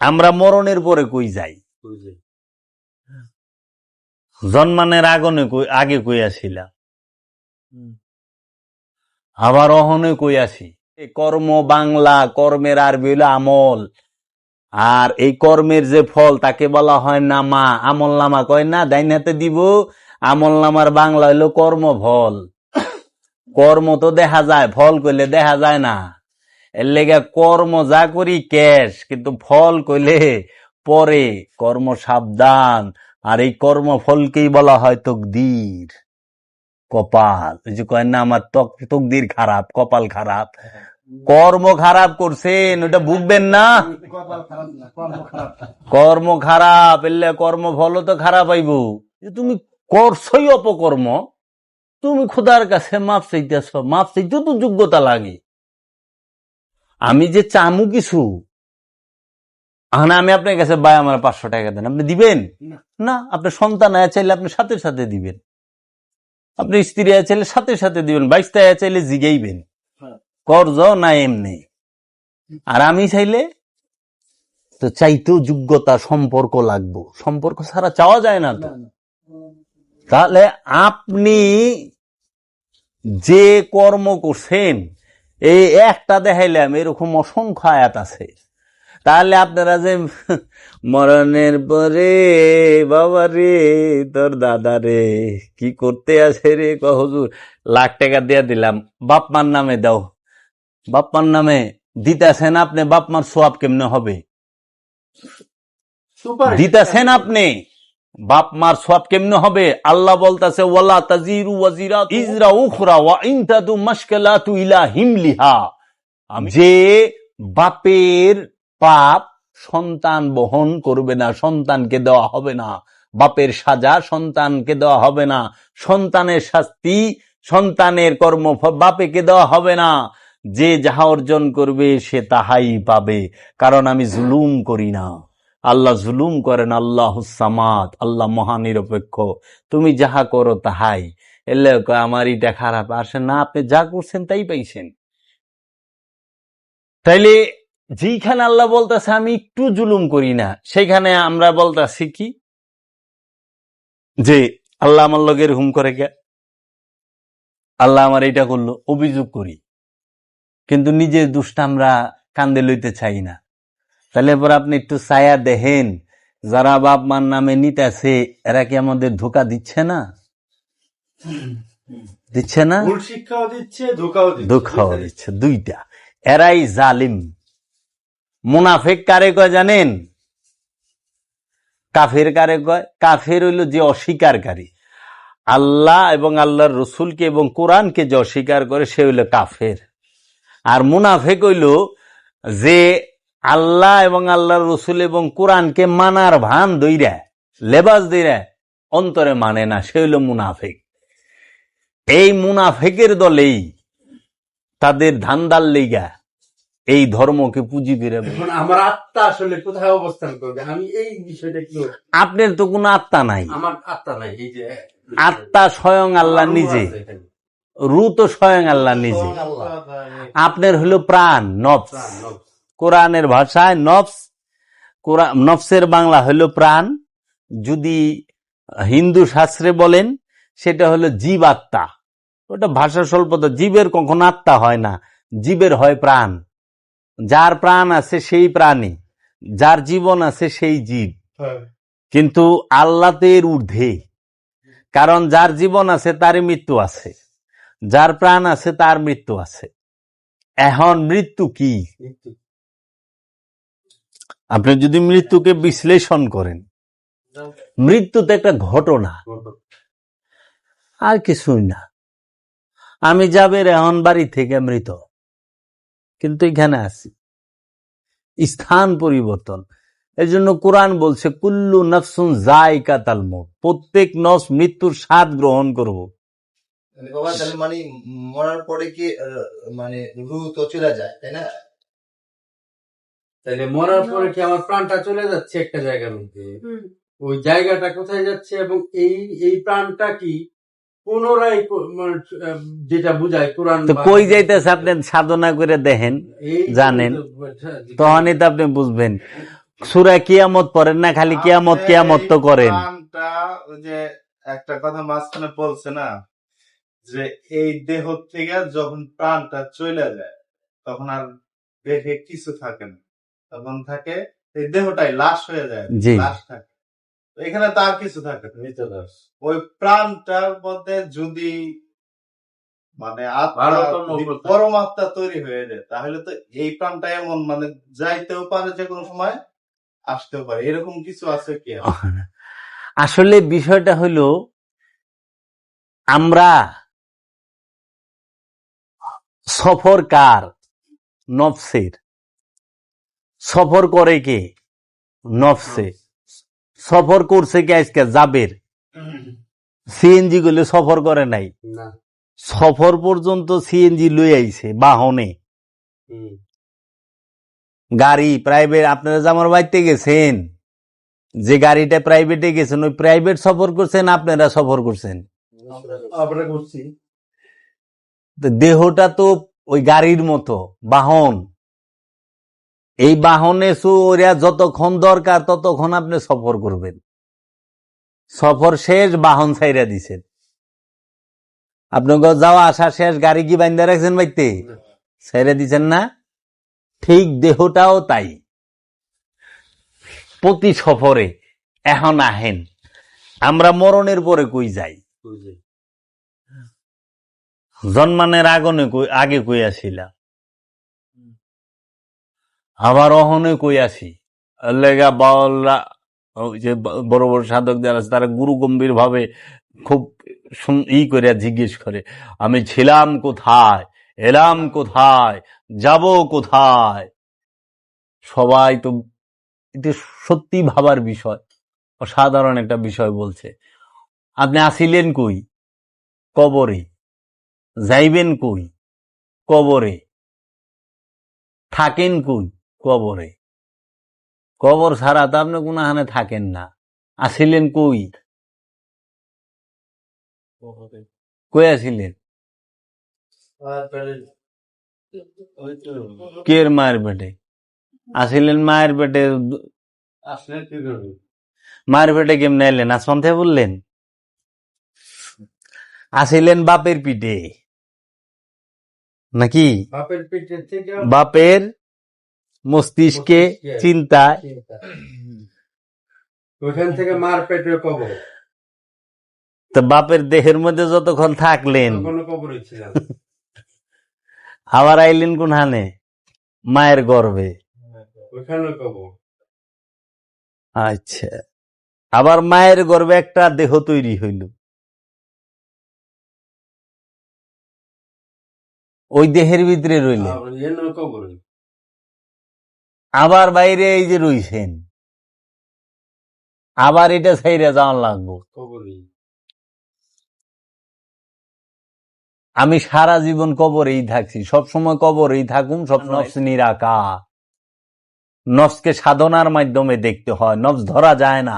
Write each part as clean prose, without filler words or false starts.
আমরা মরণের পরে কই যাই, জন্মানের আগে কই আসিলাম, আবার অহনে কই আসি। কর্ম বাংলা, কর্মের আরবি হইল আমল, আর এই কর্মের যে ফল তাকে বলা হয় নামা। আমল নামা কয় না, ডাইন হাতে দিব। আমল নামার বাংলা হইল কর্মফল। কর্ম তো দেখা যায়, ফল কইলে দেখা যায় না। এর লেগে কর্ম যা করি ক্যাশ, কিন্তু ফল কইলে পরে। কর্ম সাবধান। আর এই কর্মফলকেই বলা হয় তকদির, কপাল। ওই যে কয় না আমার তকদির খারাপ, কপাল খারাপ। কর্ম খারাপ করছেন, ওটা ভুগবেন না। কর্ম খারাপ, এলে কর্মফলও তো খারাপ আইব। তুমি করছই অপকর্ম, তুমি খোদার কাছে মাপ চাইতেছ, মাপ চাইতেও তো যোগ্যতা লাগে। আমি যে চামু কিছু, আমি আপনার কাছে ভাই আমার 500 টাকা দেন, আপনি দিবেন না? আপনার সন্তান আয়া চাইলে আপনি সাথে সাথে দিবেন, আপনি স্ত্রী আয়া চাইলে সাথে সাথে দিবেন, বাইশটা আয়া চাইলে জিগাইবেন করজ না এমনি। আর আমি চাইলে তো চাইতেও যোগ্যতা, সম্পর্ক লাগবো। সম্পর্ক ছাড়া চাওয়া যায় না তো। তাহলে আপনি যে কর্ম করছেন, এই একটা দেখাইলাম, এরকম অসংখ্য আয়াত আছে। তাহলে আপনারা যে মরণের পরে বাবা রে তোর দাদা রে কি করতে আছে রে, হুজুর লাখ টাকা দিয়ে দিলাম, বাপমার নামে দাও। বাপমার নামে দিতেছেন আপনি, বাপমার সোয়াব কেমনে হবে? দিতেছেন আপনি, বাপ মার সব কেমনে হবে? আল্লাহ বলতেছে ওয়ালা তাজিরু ওয়াজিরাতু ইজরা উখরা ওয়া ইন তাদু মাশকালাতু ইলা হিমলিহা। যে বাপের পাপ সন্তান বহন করবে না, সন্তানকে দেওয়া হবে না। বাপের সাজা সন্তানকে দেওয়া হবে না, সন্তানের শাস্তি, সন্তানের কর্মফল বাপেকে দেওয়া হবে না। যে যাহা অর্জন করবে সে তাহাই পাবে, কারণ আমি জুলুম করি না। আল্লাহ জুলুম করেন, আল্লাহ সামাদ, আল্লাহ মহানিরপেক্ষ। তুমি যাহা করো তাহাই। এলে আমার এটা খারাপ আসে না, আপনি যা করছেন তাই পাইছেন। তাইলে যেখানে আল্লাহ বলতেছে আমি একটু জুলুম করি না, সেখানে আমরা বলতেছি কি যে আল্লাহ আমার লগে এরকম করে গে, আল্লাহ আমার এটা করলো, অভিযোগ করি, কিন্তু নিজের দুষ্টা আমরা কান্দে লইতে চাই না। তাহলে এবার আপনি একটু ছায়া দেখেন, যারা বাপ মার নামে নিতেছে এরা কি আমাদের ধোকা দিচ্ছে না? দিচ্ছে না? শিক্ষাও দিচ্ছে, ধোকাও দিচ্ছে, দুইটা। এরাই জালিম। মুনাফিক কারে কয় জানেন? কাফের কারে কয়? কাফের হইল যে অস্বীকারী, আল্লাহ এবং আল্লাহর রসুলকে এবং কোরআনকে যে অস্বীকার করে সে হইল কাফের। আর মুনাফিক হইল যে আল্লাহ এবং আল্লাহর রসুল এবং কোরআনকে মানার ভান দইরা, লেবাস দইরা, অন্তরে মানে না, সে হইল মুনাফিক। এই মুনাফিকের দলেই তাদের ধান্দার লেগা এই ধর্মকে পুঁজি করে। আমার আত্মা আসলে কোথায় অবস্থান করবে, আমি এই বিষয়টা কি? আপনার তো কোনো আত্মা নাই। আমার আত্মা নাই। এই যে আত্মা স্বয়ং আল্লাহ নিজে, রূহ তো স্বয়ং আল্লাহ নিজে। আপনার হলো প্রাণ, নফস। কোরআনের ভাষায় নফস, নফসের বাংলা হলো প্রাণ। যদি হিন্দু শাস্ত্রে বলেন সেটা হলো জীব আত্মা। ওটা ভাষা স্বল্পতা। জীবের কখনো আত্মা হয় না, জীবের হয় প্রাণ। যার প্রাণ আছে সেই প্রাণী, যার জীবন আছে সেই জীব। কিন্তু আল্লাহ তো এর ঊর্ধ্বে, কারণ যার জীবন আছে তারই মৃত্যু আছে, যার প্রাণ আছে তার মৃত্যু আছে। এখন মৃত্যু কি? আপনি যদি মৃত্যুকে বিশ্লেষণ করেন, মৃত্যু তো একটা ঘটনা, আর কিছুই না। আমি যাবের এখন বাড়ি থেকে মৃত, কিন্তু এখানে আছি, স্থান পরিবর্তন। এই জন্য কোরআন বলছে কুল্লু নফসুন যায়কাতুল মউত, প্রত্যেক নফস মৃত্যুর স্বাদ গ্রহণ করব। মানে মরার পরে কি মানে রূহ তো চলে যায়, তাই না? তাহলে মরার পরে কি আমার প্রাণটা চলে যাচ্ছে একটা জায়গার মধ্যে? ওই জায়গাটা কোথায় যাচ্ছে? এবং এই প্রাণটা কি পুনরায় যেটা বুঝায় কোরআন কই যাইতেছে আপনি সাধনা করে দেখেন, জানেন, তখনই তো আপনি বুঝবেন। সূরা কিয়ামত পড়েন না, খালি কিয়ামত আপনি কিয়ামত তো এই করেন। প্রাণটা ওই যে একটা কথা মাঝখানে বলছে না যে এই দেহ থেকে যখন প্রাণটা চলে যায় তখন আর দেহে কিছু থাকে না, তখন থাকে এই দেহটাই লাশ হয়ে যায়, জি। লাশ থাকে। তো এখানে তার কিছু থাকে না। ওই প্রাণটার মধ্যে যদি মানে আত্মা ভালোতম যদি অবস্থা। পরমাত্মা তৈরি হয়ে যায় তাহলে তো এই প্রাণটা এমন মানে যাইতেও পারে যে কোনো সময়, আসতেও পারে, এরকম কিছু আছে কি? আসলে বিষয়টা হলো আমরা সফর কার? নফসের। সফর করে কে? নফসে। সফর করছে কে? আজকে জাবের সিএনজি গুলো সফর করে নাই, না। সফর পর্যন্ত সিএনজি লই আইছে বাহনে। হুম। গাড়ি প্রাইভেট, আপনারা যে আমার বাড়িতে গেছেন, যে গাড়িটা প্রাইভেটে গেছেন, ওই প্রাইভেট সফর করছেন, আপনারা সফর করছেন। আমরা করছি। তো দেহটা তো ওই গাড়ির মতো বাহন। এই বাহনে ওরা যতক্ষণ দরকার ততক্ষণ আপনি সফর করবেন। সফর শেষ, বাহন ছাইরা দিছেন। আপনাকে যাওয়া আসা শেষ, গাড়ি কি বাইন্দা রাখছেন বাইতে? ছাইরা দিছেন না? ঠিক দেহটাও তাই। প্রতি সফরে এখন আহেন, আমরা মরণের পরে কই যাই? জন্মানের আগে কই আসিলাম, আবার অহনে কই আসি। লেগা বাউলরা, ওই যে বড় বড় সাধক যারা আছে, তারা গুরু গম্ভীর ভাবে খুব করে জিজ্ঞেস করে, আমি ছিলাম কোথায়, এলাম কোথায়, যাব কোথায়? সবাই তো এটা সত্যি ভাবার বিষয়, অসাধারণ একটা বিষয় বলছে। আপনি আসিলেন কই? কবরে। যাইবেন কই? কবরে। থাকেন কই? কবরে। কবর ছাড়া তো আপনি কোনখানে থাকেন না। আসিলেন কই? কই আসিলেন? কের মায়ের পেটে আসিলেন? মায়ের পেটে। আসলে কি করবে? মায়ের পেটে কেমনে এলেন? আসমান থেকে বললেন? আসিলেন বাপের পিঠে নাকি? বাপের পেটের থেকে বাপের মস্তিষ্কে, চিন্তায়। ওইখান থেকে মার পেটের কবর। তো বাপের দেহের মধ্যে যতক্ষণ থাকলেন, তখনও কবরে ছিলাম। আবার আইলেন কোনখানে? মায়ের গর্ভে। ওইখানেও কবর। আচ্ছা, আবার মায়ের গর্ভে একটা দেহ তৈরি হইল, ওই দেহের ভিতরে রইলেন। আবার এখানেও কবর। আবার বাইরে এই যে রইছেন, আবার এটা ছাইরা যাওয়ার লাগবো। কবরই। আমি সারা জীবন কবরেই থাকছি, সবসময় কবরেই থাকুন, সব নফস নিরাকার। নফসকে সাধনার মাধ্যমে দেখতে হয়, নফস ধরা যায় না,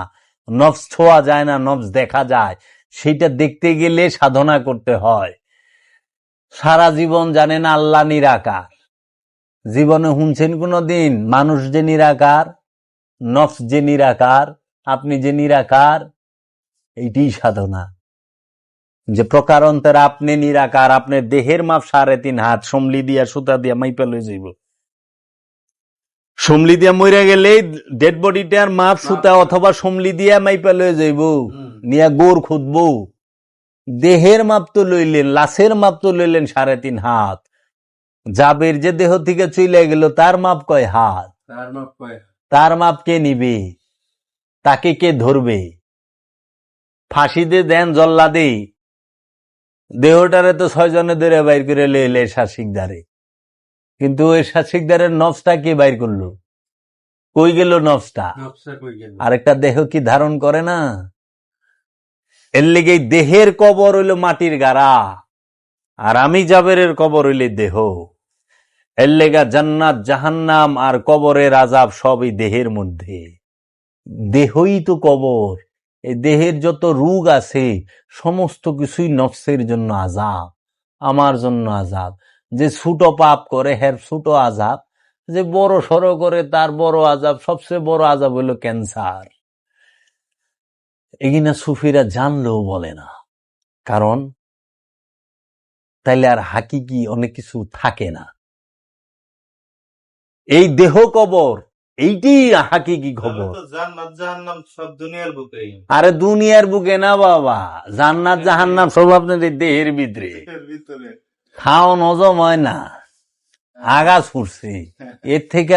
নফস ছোঁয়া যায় না, নফস দেখা যায়। সেটা দেখতে গেলে সাধনা করতে হয়। সারা জীবন জানেন আল্লাহ নিরাকার, জীবনে শুনছেন কোনদিন মানুষ যে নিরাকার, নফস যে নিরাকার, আপনি যে নিরাকার? এইটাই সাধনা, যে প্রকারান্তরে আপনি নিরাকার। আপনার দেহের মাপ 3.5 হাত, সমলি দিয়া সুতা দিয়া মাইপা লয়ে যাইব। সমলি দিয়া মইরা গেলে ডেড বডিটার মাপ সুতা অথবা সমলি দিয়া মাইপা লয়ে যাইব, নিয়া গোর খুঁজবো। দেহের মাপ তো লইলেন, লাশের মাপ তো লইলেন 3.5 হাত। জাবের যে দেহ থেকে চলে গেল, তার মাপ কয় হাত? তার মাপ কয়? তার মাপ কে নিবে? তাকে কে ধরবে? ফাঁসি দিয়ে দেন জল্লাদে, দেহটারে তো 6 জনে ধরে বাইর করে লইলে শাসিকদারে, কিন্তু ওই শাসিকদারের নফসটা কে বাইর করলো? কই গেল নফসটা? নকশা কই গেল? আরেকটা দেহ কি ধারণ করে না? এর লেগে দেহের কবর হইল মাটির গাড়া, আর আমি জাবেরের কবর হইলে দেহ। এর লেগা জান্নাত জাহান্নাম আর কবরের আযাব সবই দেহের মধ্যে। দেহই তো কবর। এই দেহের যত রোগ আছে সমস্ত কিছুই নফসের জন্য আযাব, আমার জন্য আযাব। যে ছোট পাপ করে হের ছোট আযাব, যে বড় সড়ো করে তার বড় আজাব, সবচেয়ে বড় আজাব হইল ক্যান্সার। এগিনা সুফিরা জানলেও বলে না, কারণ তাইলে আর হাকিকি অনেক কিছু থাকে না। এই দেহ কবর, এইটি হাকিকি খবর। তাহলে তো জান্নাত জাহান্নাম সব দুনিয়ার বুকেই। আরে দুনিয়ার বুকে না বাবা, জান্নাত জাহান্নাম সব আপনাদের দেহের ভিতরে। এর ভিতরে খাও নজম হয় না, আগা ছুটছে, এর থেকে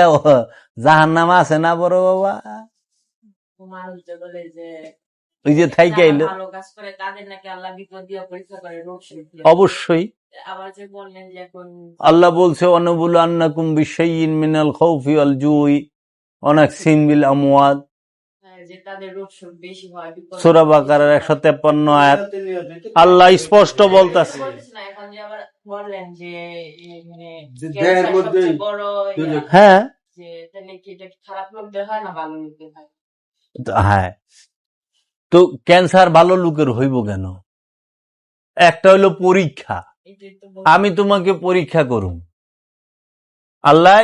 জাহান্নাম আছে না বড় বাবা? মানুষ যে বলে যে ওই যে থাইকে যারা আইলো, ভালো কাজ করে তাদের নাকি আল্লাহ বিপদ দিয়ে পরীক্ষা করে, রোগ শোক দিয়ে। অবশ্যই আবার যে বললেন যে এখন আল্লাহ বলছে অনুবুল আন্নাকুম বিশাইইন মিনাল খাউফি ওয়াল জুই ওয়া নাকসিম বিল আমওয়াল, যে তাদের রোগ শোক বেশি হয়, বিপদ সূরা বাকারার 153 আয়াত আল্লাহ স্পষ্ট বলতাছে। বলতেছে না, এখন যে আবার বললেন যে মানে যে ক্যান্সার দেহের মধ্যে সবচেয়ে বড় ইয়া, হ্যাঁ যে তাহলে কি এটা কি খারাপ লোকদের হয় না ভালো লোকদের হয়? হ্যাঁ, তো ক্যান্সার ভালো লোকের হইব কেন? একটা হইলো পরীক্ষা, এটাই তো আমি তোমাকে পরীক্ষা করুম। আল্লাহ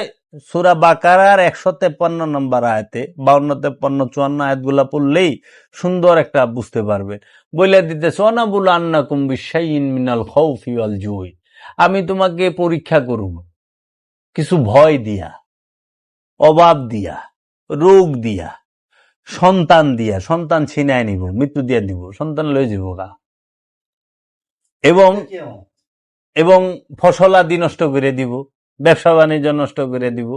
সূরা বাকারার 153 নম্বর আয়াতে 52, 53, 54 আয়াতগুলা পড়লেই সুন্দর একটা বুঝতে পারবে। বলে দিতেছে অনাবুল আন্নাকুম বিশাইইন মিনাল খাউফি ওয়াল জুই, আমি তোমাকে পরীক্ষা করুম কিছু ভয় দিয়া, অভাব দিয়া, রোগ দিয়া, সন্তান দিয়া, সন্তান ছিনায় নিব, মৃত্যু দিয়া দিব, সন্তান লয়ে যাব গা, এবং এবং ফসলাদি নষ্ট করে দিব, ব্যবসা বাণিজ্য নষ্ট করে দিব।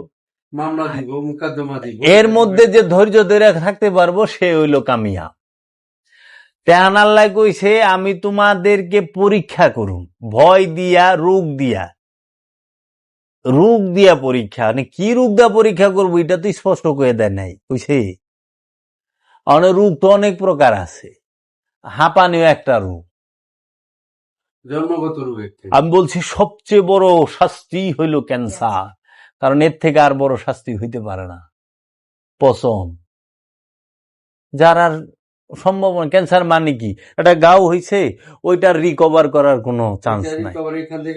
মামলা দিব, মুকদ্দমা দিব। এর মধ্যে যে ধৈর্য ধরে থাকতে পারবো সে হইল কামিয়া। তেহান আল্লাহ কইছে আমি তোমাদেরকে পরীক্ষা করুম, ভয় দিয়া, রোগ দিয়া, রোগ দিয়া পরীক্ষা। মানে কি রোগ দিয়া পরীক্ষা করবো এটা তো স্পষ্ট করে দেয় নাই, কইছে অনেক রোগ তো অনেক প্রকার আছে, হাঁপানিও একটা রোগ। জন্মগত রোগ একটা। আমি বলছি সবচেয়ে বড় শাস্তি হইল ক্যান্সার, কারণ এর থেকে আর বড় শাস্তি হইতে পারে না। পচন, যার আর সম্ভব না। ক্যান্সার মানে কি? একটা গাও হইছে, ওইটার রিকভার করার কোনো চান্স নাই। এখান থেকে